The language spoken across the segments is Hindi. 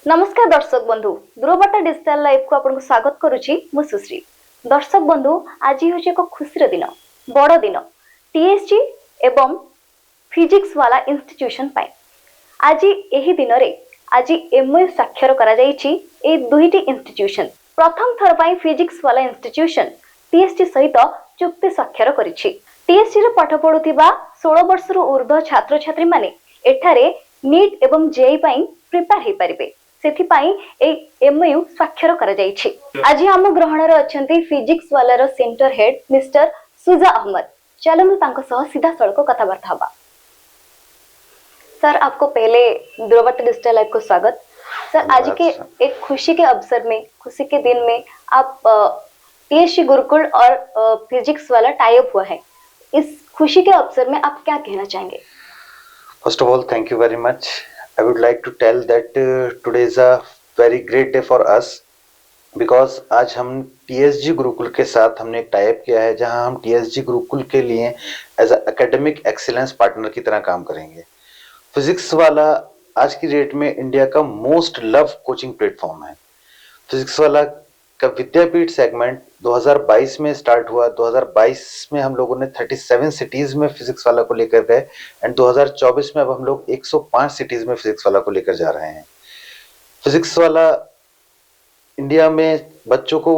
नमस्कार दर्शक बंधु दूरबार्ता डिजिटल लाइव को आपको स्वागत करुछि मु सुश्री। दर्शक बंधु आज हूँ एक खुशी दिन बड़ दिन टीएसजी एवं फिजिक्स वाला इंस्टीट्यूशन पाई आज यही दिन रे आज एमओयू स्वाक्षर करा जायछि ए दुईटी इंस्टीट्यूशन प्रथम थर पाई फिजिक्स वाला इंस्टीट्यूशन टीएसजी सहित चुक्ति स्वाक्षर करिछि। टीएसजी रे पाठ पढुथिबा 16 वर्ष रु ऊर्ध्व छात्र छात्री माने एठारे नीट एवं जेईई पाई प्रिपेयर हे परिबे सेथिपाई ए एमओयू स्वाक्षर करा जायछि। आज हम ग्रहण रे अछंती फिजिक्स वाला रो सेंटर हेड मिस्टर सुजा अहमद। चलो तांको सह सीधा सड़क कथा बार्ता हबा। सर आपको पहले दूरबार्ता डिजिटल लाइव को स्वागत। सर आज के एक खुशी के अवसर में खुशी के दिन में आप टीएसजी गुरुकुल और फिजिक्स वाला टाई अप हुआ है, इस खुशी के अवसर में आप क्या कहना चाहेंगे? First of all, thank you very much. I would like to tell that today is a very great day for us because आज हम TSG गुरुकुल के साथ हमने एक टाइप किया है जहां हम TSG गुरुकुल के लिए as a academic excellence partner की तरह काम करेंगे। फिजिक्स वाला आज की डेट में इंडिया का मोस्ट लव कोचिंग प्लेटफॉर्म है। फिजिक्स वाला का विद्यापीठ सेगमेंट 2022 में स्टार्ट हुआ। 2022 में हम लोगों ने 37 सिटीज में फिजिक्स वाला को लेकर गए एंड 2024 में अब हम लोग 105 सिटीज में फिजिक्स वाला को लेकर जा रहे हैं। फिजिक्स वाला इंडिया में बच्चों को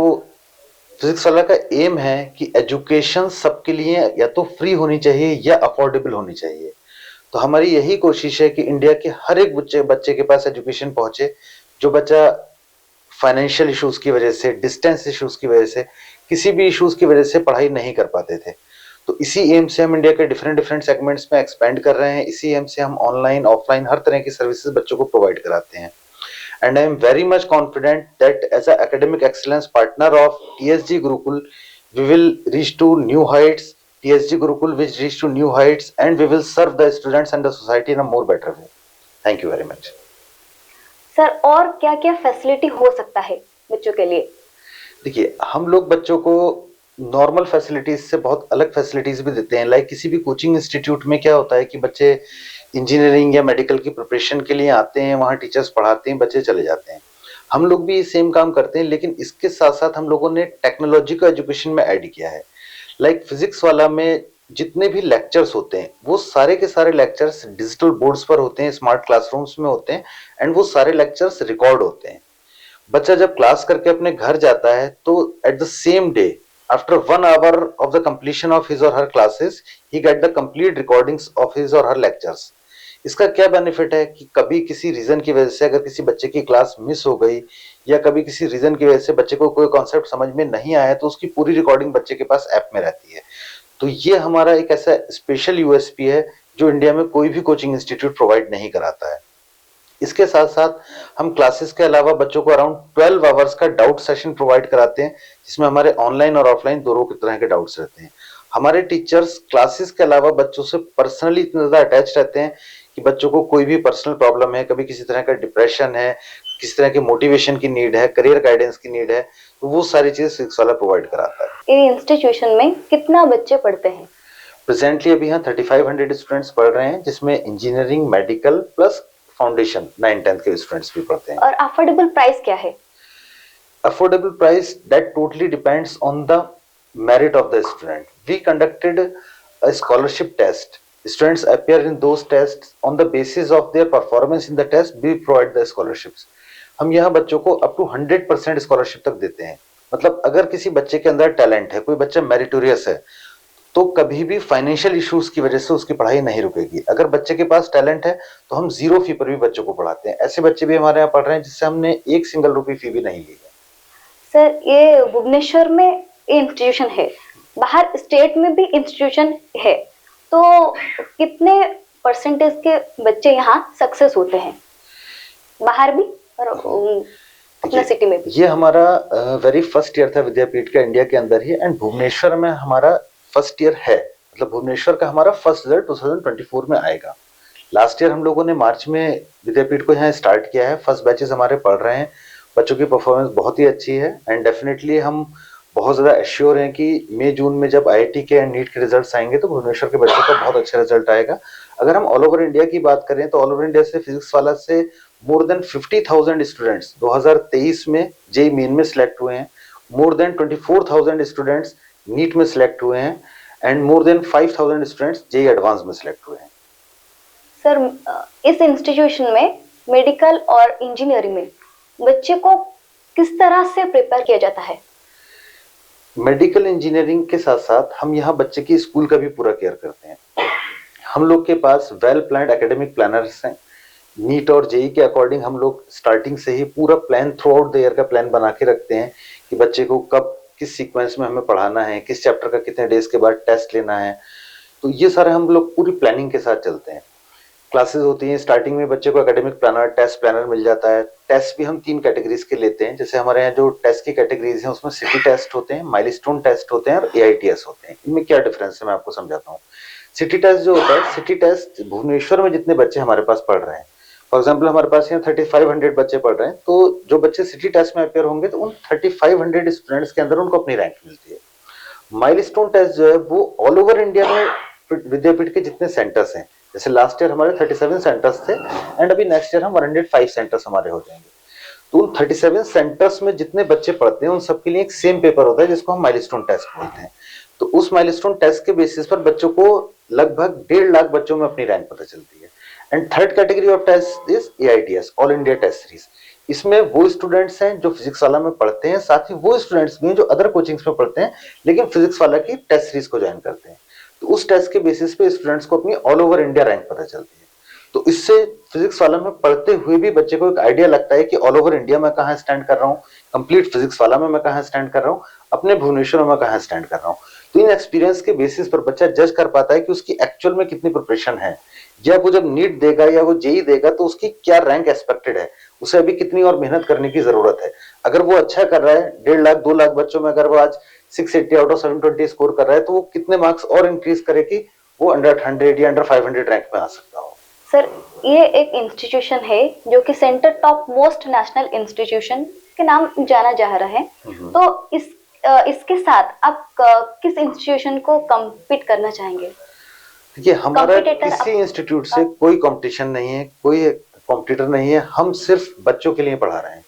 फिजिक्स वाला का एम है कि एजुकेशन सबके लिए या तो फ्री होनी चाहिए या अफोर्डेबल होनी चाहिए। तो हमारी यही कोशिश है कि इंडिया के हर एक बच्चे के पास एजुकेशन पहुंचे। जो बच्चा फाइनेंशियल इश्यूज की वजह से, डिस्टेंस इश्यूज की वजह से, किसी भी इश्यूज की वजह से पढ़ाई नहीं कर पाते थे, तो इसी एम से हम इंडिया के डिफरेंट सेगमेंट्स में एक्सपेंड कर रहे हैं। इसी एम से हम ऑनलाइन ऑफलाइन हर तरह की सर्विसेज बच्चों को प्रोवाइड कराते हैं। And I am very much confident that as a academic excellence partner of TSG Gurukul we will reach to new heights. TSG Gurukul will reach to new heights and we will serve the students and the society in a more better way. Thank you very much. Sir और क्या क्या फैसिलिटी हो सकता है बच्चों के लिए? देखिए, हम लोग बच्चों को नॉर्मल फैसिलिटीज से बहुत अलग फैसिलिटीज भी देते हैं। लाइक किसी भी कोचिंग इंस्टीट्यूट में क्या होता है कि बच्चे इंजीनियरिंग या मेडिकल की प्रिपरेशन के लिए आते हैं, वहाँ टीचर्स पढ़ाते हैं, बच्चे चले जाते हैं। हम लोग भी सेम काम करते हैं, लेकिन इसके साथ साथ हम लोगों ने टेक्नोलॉजी को एजुकेशन में ऐड किया है। लाइक फिजिक्स वाला में जितने भी लेक्चर्स होते हैं वो सारे के सारे लेक्चर्स डिजिटल बोर्ड्स पर होते हैं, स्मार्ट क्लासरूम्स में होते हैं एंड वो सारे लेक्चर्स रिकॉर्ड होते हैं। बच्चा जब क्लास करके अपने घर जाता है तो at the same day after 1 hour of the completion of his or her classes he get the complete recordings of his or her lectures. इसका क्या बेनिफिट है कि कभी किसी रीजन की वजह से अगर किसी बच्चे की क्लास मिस हो गई या कभी किसी रीजन की वजह से बच्चे को कोई कॉन्सेप्ट समझ में नहीं आया तो उसकी पूरी रिकॉर्डिंग बच्चे के पास ऐप में रहती है। तो ये हमारा एक ऐसा स्पेशल यूएसपी है जो इंडिया में कोई भी कोचिंग इंस्टीट्यूट प्रोवाइड नहीं कराता है। इसके साथ साथ हम क्लासेस के अलावा बच्चों को अराउंड 12 आवर्स का डाउट सेशन प्रोवाइड कराते हैं, जिसमें हमारे ऑनलाइन और ऑफलाइन दोनों तरह के डाउट्स रहते हैं। हमारे टीचर्स क्लासेस के अलावा बच्चों से पर्सनली इतने ज्यादा अटैच रहते हैं कि बच्चों को कोई भी पर्सनल प्रॉब्लम है, कभी किसी तरह का डिप्रेशन है, किसी तरह के मोटिवेशन की नीड है, करियर गाइडेंस की नीड है, तो वो सारी चीजें फिजिक्स वाला प्रोवाइड कराता है। ये इंस्टीट्यूशन में कितना बच्चे पढ़ते हैं? प्रेजेंटली अभी यहाँ 3500 स्टूडेंट्स पढ़ रहे हैं, जिसमें engineering, medical plus foundation 9th-10th के स्टूडेंट्स भी पढ़ते हैं। और अफोर्डेबल प्राइस क्या है? Affordable price that totally depends on the merit of the student. We conducted a scholarship test. Students appear in those tests. On the basis of their performance in the test, we provide the scholarships. हम यहाँ बच्चों को अप टू 100% स्कॉलरशिप तक देते हैं। मतलब अगर किसी बच्चे के अंदर टैलेंट है, कोई बच्चा मेरिटोरियस है, तो कभी भी फाइनेंशियल इश्यूज की वजह से उसकी पढ़ाई नहीं रुकेगी। अगर बच्चे के पास टैलेंट है तो हम 0 फी पर भी बच्चों को पढ़ाते हैं। ऐसे बच्चे भी हमारे यहाँ पढ़ रहे हैं जिससे हमने 1 सिंगल रुपये फी भी नहीं ली है। सर ये भुवनेश्वर में इंस्टीट्यूशन है, बाहर स्टेट में भी इंस्टीट्यूशन है, तो कितने परसेंटेज के बच्चे यहाँ सक्सेस होते हैं बाहर भी और अपना सिटी में भी? ये हमारा वेरी फर्स्ट ईयर था विद्यापीठ का इंडिया के अंदर ही, एंड भुवनेश्वर में हमारा फर्स्ट ईयर है। मतलब भुवनेश्वर का हमारा फर्स्ट रिजल्ट 2024 में आएगा। लास्ट ईयर हम लोगों ने मार्च में विद्यापीठ को यहाँ स्टार्ट किया है। फर्स्ट बैचेस हमारे पढ़ रहे हैं, बच्चों की परफॉर्मेंस बहुत ही अच्छी है एंड डेफिनेटली हम बहुत ज़्यादा एश्योर हैं कि मई जून में जब आईआईटी के एंड नीट के रिजल्ट्स आएंगे तो भुवनेश्वर के बच्चों का बहुत अच्छा रिजल्ट आएगा। अगर हम ऑल ओवर इंडिया की बात करें तो ऑल ओवर इंडिया से फिजिक्स वाला से मोर देन 50,000 स्टूडेंट्स 2023 में जेई मेन में सिलेक्ट हुए हैं, मोर देन 24,000 स्टूडेंट्स नीट में सिलेक्ट हुए हैं and more than 5,000 students JEE advance में सिलेक्ट हुए हैं। सर इस इंस्टीट्यूशन में मेडिकल और इंजीनियरिंग में बच्चे को किस तरह से प्रिपेयर किया जाता है? मेडिकल इंजीनियरिंग के साथ साथ हम यहाँ बच्चे की स्कूल का भी पूरा केयर करते हैं। हम लोग के पास वेल प्लान्ड एकेडमिक प्लानर्स हैं। नीट और जेई के अकॉर्डिंग हम लोग स्टार्टिंग से ही पूरा plan through out the year का प्लान बना के रखते हैं कि बच्चे को कब किस सीक्वेंस में हमें पढ़ाना है, किस चैप्टर का कितने डेज के बाद टेस्ट लेना है। तो ये सारे हम लोग पूरी प्लानिंग के साथ चलते हैं। क्लासेस होती हैं, स्टार्टिंग में बच्चे को एकेडमिक प्लानर, टेस्ट प्लानर मिल जाता है। टेस्ट भी हम 3 कैटेगरीज के लेते हैं। जैसे हमारे यहाँ जो टेस्ट की कैटेगरीज हैं उसमें सिटी टेस्ट होते हैं, माइलस्टोन टेस्ट होते हैं और AITS होते हैं। इनमें क्या डिफरेंस है मैं आपको समझाता हूँ। सिटी टेस्ट जो होता है, सिटी टेस्ट भुवनेश्वर में जितने बच्चे हमारे पास पढ़ रहे हैं, फॉर एग्जाम्पल हमारे पास यहाँ 3500 बच्चे पढ़ रहे हैं, तो जो बच्चे सिटी टेस्ट में अपेयर होंगे तो उन 3500 स्टूडेंट्स के अंदर उनको अपनी रैंक मिलती है। माइलस्टोन टेस्ट जो है वो ऑल ओवर इंडिया में विद्यापीठ के जितने सेंटर्स हैं, जैसे लास्ट ईयर हमारे 37 सेंटर्स थे एंड अभी नेक्स्ट ईयर हम 105 सेंटर्स हमारे हो जाएंगे। तो उन 37 सेंटर्स में जितने बच्चे पढ़ते हैं उन सबके लिए एक सेम पेपर होता है जिसको हम माइलस्टोन टेस्ट बोलते हैं। तो उस माइलस्टोन टेस्ट के बेसिस पर बच्चों को लगभग 1.5 लाख बच्चों में अपनी रैंक पता चलती है। And third category of test is AITS, all India test series. इसमें वो स्टूडेंट्स हैं जो फिजिक्स वाला में पढ़ते हैं, साथ ही वो स्टूडेंट्स भी हैं जो अदर कोचिंग्स में पढ़ते हैं लेकिन फिजिक्स वाला की टेस्ट सीरीज को ज्वाइन करते हैं। तो उस टेस्ट के बेसिस पे स्टूडेंट्स को अपनी ऑल ओवर इंडिया रैंक पता चलती है। तो इससे फिजिक्स वाला में पढ़ते हुए भी बच्चे को एक आइडिया लगता है कि ऑल ओवर इंडिया में कहाँ स्टैंड कर रहा हूँ, कंप्लीट फिजिक्स वाला में मैं कहाँ स्टैंड कर रहा हूँ, अपने भुवनेश्वर में कहाँ स्टैंड कर रहा हूँ। तो इन एक्सपीरियंस के बेसिस पर बच्चा जज कर पाता है कि उसकी एक्चुअल में कितनी प्रिपरेशन है, या वो जब नीट देगा या वो जेई देगा तो उसकी क्या रैंक एक्सपेक्टेड है, उसे अभी कितनी और मेहनत करने की जरूरत है। अगर वो अच्छा कर रहा है 1.5 लाख 2 लाख बच्चों में, अगर वो आज 680 आउट ऑफ 720 स्कोर कर रहा है तो वो कितने मार्क्स और इंक्रीज करे कि वो अंडर 100 या अंडर 500 रैंक में आ सकता हो। सर ये एक इंस्टीट्यूशन है जो कि centre top most national institution के नाम जाना जा रहा है। तो इसके साथ आप किस इंस्टीट्यूशन को कम्पीट करना चाहेंगे? देखिए हमारा किसी इंस्टीट्यूट से कोई कंपटीशन नहीं है, कोई कॉम्पिटिटर नहीं है। हम सिर्फ बच्चों के लिए पढ़ा रहे हैं।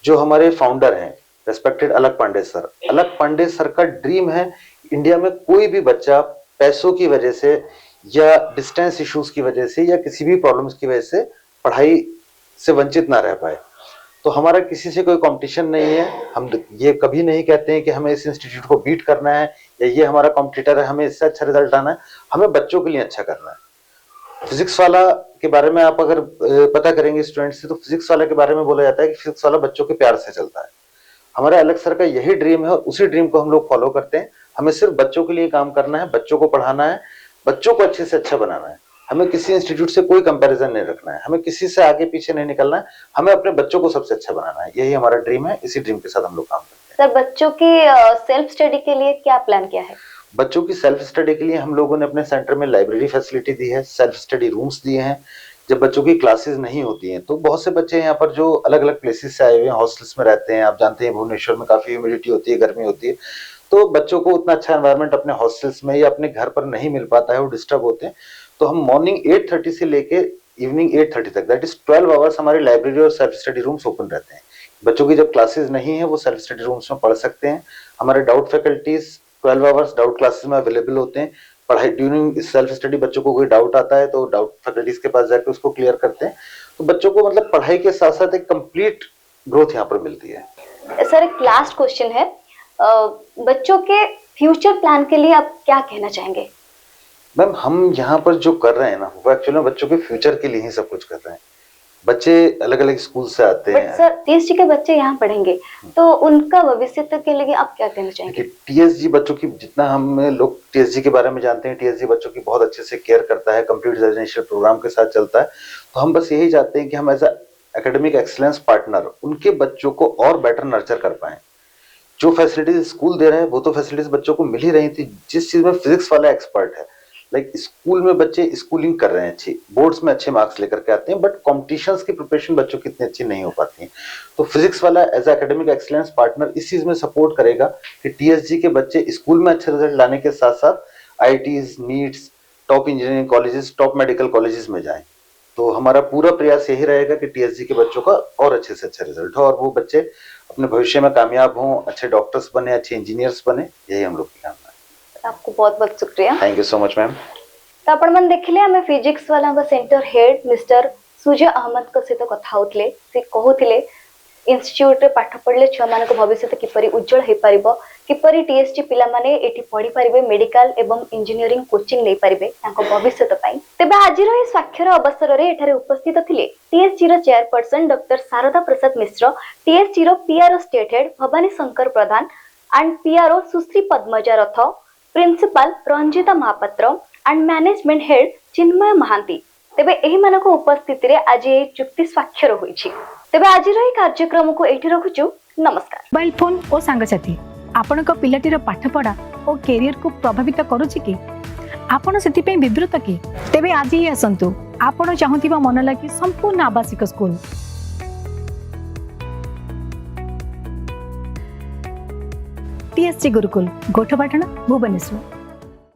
जो हमारे फाउंडर हैं respected Alak Pandey sir, Alak Pandey sir का ड्रीम है इंडिया में कोई भी बच्चा पैसों की वजह से या डिस्टेंस इश्यूज की वजह से या किसी भी प्रॉब्लम्स की वजह से पढ़ाई से वंचित ना रह पाए। तो हमारा किसी से कोई कंपटीशन नहीं है। हम ये कभी नहीं कहते हैं कि हमें इस इंस्टीट्यूट को बीट करना है या ये हमारा कॉम्पिटिटर है, हमें इससे अच्छा रिजल्ट आना है। हमें बच्चों के लिए अच्छा करना है। फिजिक्स वाला के बारे में आप अगर पता करेंगे स्टूडेंट से तो फिजिक्स वाला के बारे में बोला जाता है कि फिजिक्स वाला बच्चों के प्यार से चलता है। हमारे अलग सर का यही ड्रीम है और उसी ड्रीम को हम लोग फॉलो करते हैं। हमें सिर्फ बच्चों के लिए काम करना है, बच्चों को पढ़ाना है, बच्चों को अच्छे से अच्छा बनाना है। हमें किसी इंस्टीट्यूट से कोई कंपैरिजन नहीं रखना है, हमें किसी से आगे पीछे नहीं निकलना है, हमें अपने बच्चों को सबसे अच्छा बनाना है। यही हमारा ड्रीम है, इसी ड्रीम के साथ हम लोग काम करते हैं। सर बच्चों की सेल्फ स्टडी के लिए क्या प्लान किया है? बच्चों की सेल्फ स्टडी के लिए हम लोगों ने अपने सेंटर में लाइब्रेरी फैसिलिटी दी है, सेल्फ स्टडी रूम्स दिए हैं। जब बच्चों की क्लासेस नहीं होती हैं तो बहुत से बच्चे यहाँ पर जो अलग अलग प्लेसेस से आए हुए हैं, हॉस्टल्स में रहते हैं। आप जानते हैं भुवनेश्वर में काफी ह्यूमिडिटी होती है, गर्मी होती है, तो बच्चों को उतना अच्छा एनवायरनमेंट अपने हॉस्टल्स में या अपने घर पर नहीं मिल पाता है, वो डिस्टर्ब होते हैं। तो हम मॉर्निंग 8:30 से लेके इवनिंग 8:30 तक, दैट इज 12 आवर्स, हमारी लाइब्रेरी और सेल्फ स्टडी रूम्स ओपन रहते हैं। बच्चों की जब क्लासेस नहीं है वो सेल्फ स्टडी रूम्स में पढ़ सकते हैं। हमारे doubt faculties 12 hours doubt classes में अवेलेबल होते हैं। पढ़ाई ड्यूरिंग सेल्फ स्टडी बच्चों को कोई डाउट आता है तो डाउट फैकल्टीज के पास जाकर उसको क्लियर करते हैं। तो बच्चों को मतलब पढ़ाई के साथ साथ एक कंप्लीट ग्रोथ यहाँ पर मिलती है। सर एक लास्ट क्वेश्चन है, बच्चों के फ्यूचर प्लान के लिए आप क्या कहना चाहेंगे? मैम हम यहाँ पर जो कर रहे हैं ना वो एक्चुअली बच्चों के फ्यूचर के लिए ही सब कुछ कर रहे हैं। बच्चे अलग अलग स्कूल से आते हैं। सर टीएसजी के बच्चे यहाँ पढ़ेंगे तो उनका भविष्य के लिए आप क्या कहना चाहेंगे? टीएसजी बच्चों की, जितना हम लोग टीएसजी के बारे में जानते हैं, टीएसजी बच्चों की बहुत अच्छे से केयर करता है, कंप्लीट रेजिडेंशियल प्रोग्राम के साथ चलता है। तो हम बस यही चाहते हैं कि हम एज एकेडमिक एक्सीलेंस पार्टनर उनके बच्चों को और बेटर नर्चर कर पाए। जो फैसिलिटीज स्कूल दे रहे हैं वो तो फैसिलिटीज बच्चों को मिल ही रही थी। जिस चीज में फिजिक्स वाला एक्सपर्ट है, लाइक स्कूल में बच्चे स्कूलिंग कर रहे हैं, अच्छी बोर्ड्स में अच्छे मार्क्स लेकर के आते हैं, बट कॉम्पिटिशन्स की प्रिपरेशन बच्चों की इतनी अच्छी नहीं हो पाती है। तो फिजिक्स वाला एज एकेडमिक एक्सीलेंस पार्टनर इस चीज में सपोर्ट करेगा कि टीएसजी के बच्चे स्कूल में अच्छे रिजल्ट लाने के साथ साथ IITs, nits, top engineering colleges, top medical colleges में जाएं। तो हमारा पूरा प्रयास यही रहेगा कि टीएसजी के बच्चों का और अच्छे से अच्छा रिजल्ट हो और वो बच्चे अपने भविष्य में कामयाब हों, अच्छे डॉक्टर्स बने, अच्छे इंजीनियर्स बने, यही हम लोग की कामना है। आपको बहुत बहुत शुक्रिया। Thank you so much ma'am. तो आपण मन देखले आमे फिजिक्स वाला centre head mister Sujay Ahmed को सहित कथा होतले से कहूतिले इंस्टीट्यूट रे पाठ पढ़ले छुआ मान भविष्य किपरि उज्जवल हो पारिबो, किपरि टीएसटी पिला माने एठी पढ़ी पारिबे, मेडिकल एवं इंजीनियरिंग कोचिंग नै पारिबे तांको भविष्य पई। तेबे आजिर ए स्वाक्षर अवसर रे एठारे उपस्थित थिले टीएसटी रो chairperson doctor Sharada Prasad Mishra, TST रो PRO state head Bhabani Shankar Pradhan and PRO Sushri Padmaja Rath, principal Ranjita Mahapatra and management head Chinmay Mahanti. तेबे एही मानको उपस्थिति रे आज ए चुक्ति स्वाक्षर होईछि। तेबे आजिर ए कार्यक्रम को एठी रखुछु। नमस्कार। मोबाइल फोन और सांगसाथी आपण पिलाटीर पाठपढ़ा और कैरियर को प्रभावित करुछि कि आपण सेति पे विद्रुत कि तेबे आज ही आसंतु आपण चाहुथिबा मन लागी संपूर्ण आवासिक स्कूल टीएसटी गुरुकुल गोठपाटण भुवनेश्वर।